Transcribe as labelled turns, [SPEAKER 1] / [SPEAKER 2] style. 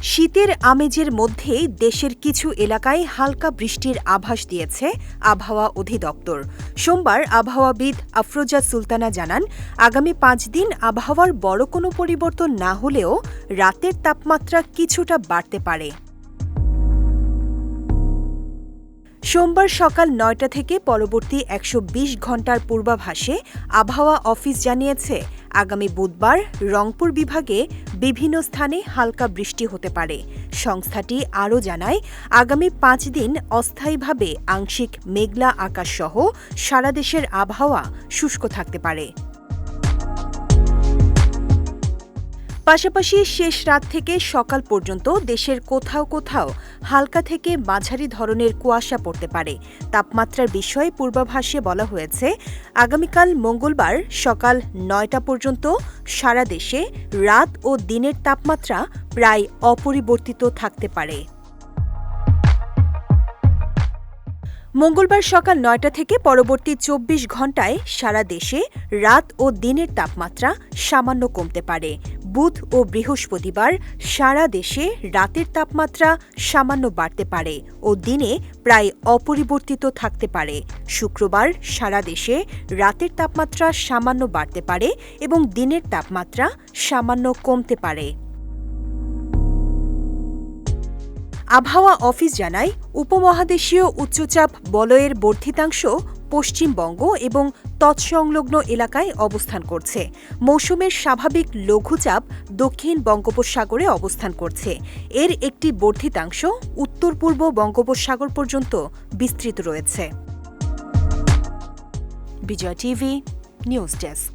[SPEAKER 1] শীতের আমেজের মধ্যেই দেশের কিছু এলাকায় হালকা বৃষ্টির আভাস দিয়েছে আবহাওয়া অধিদপ্তর। সোমবার আবহাওয়াবিদ আফরোজা সুলতানা জানান, আগামী ৫ দিন আবহাওয়ার বড় কোনো পরিবর্তন না হলেও রাতের তাপমাত্রা কিছুটা বাড়তে পারে। সোমবার সকাল ৯টা থেকে পরবর্তী ১২০ ঘণ্টার পূর্বাভাসে আবহাওয়া অফিস জানিয়েছে, আগামী বুধবার রংপুর বিভাগে বিভিন্ন স্থানে হালকা বৃষ্টি হতে পারে। সংস্থাটি আরও জানায়, আগামী ৫ দিন অস্থায়ীভাবে আংশিক মেঘলা আকাশসহ সারা দেশের আবহাওয়া শুষ্ক থাকতে পারে। পাশাপাশি শেষ রাত থেকে সকাল পর্যন্ত দেশের কোথাও কোথাও হালকা থেকে মাঝারি ধরনের কুয়াশা পড়তে পারে। তাপমাত্রার বিষয়ে পূর্বাভাসে বলা হয়েছে, আগামীকাল মঙ্গলবার সকাল ৯টা পর্যন্ত সারা দেশে রাত ও দিনের তাপমাত্রা প্রায় অপরিবর্তিত থাকতে পারে। মঙ্গলবার সকাল ৯টা থেকে পরবর্তী ২৪ ঘণ্টায় সারা দেশে রাত ও দিনের তাপমাত্রা সামান্য কমতে পারে। বুধ ও বৃহস্পতিবার সারা দেশে রাতের তাপমাত্রা সামান্য বাড়তে পারে ও দিনে প্রায় অপরিবর্তিত থাকতে পারে। শুক্রবার সারা দেশে রাতের তাপমাত্রা সামান্য বাড়তে পারে এবং দিনের তাপমাত্রা সামান্য কমতে পারে। আবহাওয়া অফিস জানায়, উপমহাদেশীয় উচ্চচাপ বলয়ের বর্ধিতাংশ পশ্চিমবঙ্গ এবং তৎসংলগ্ন এলাকায় অবস্থান করছে। মৌসুমের স্বাভাবিক লঘুচাপ দক্ষিণ বঙ্গোপসাগরে অবস্থান করছে। এর একটি বর্ধিতাংশ উত্তর পূর্ব বঙ্গোপসাগর পর্যন্ত বিস্তৃত রয়েছে। বিজয় টিভি নিউজ ডেস্ক।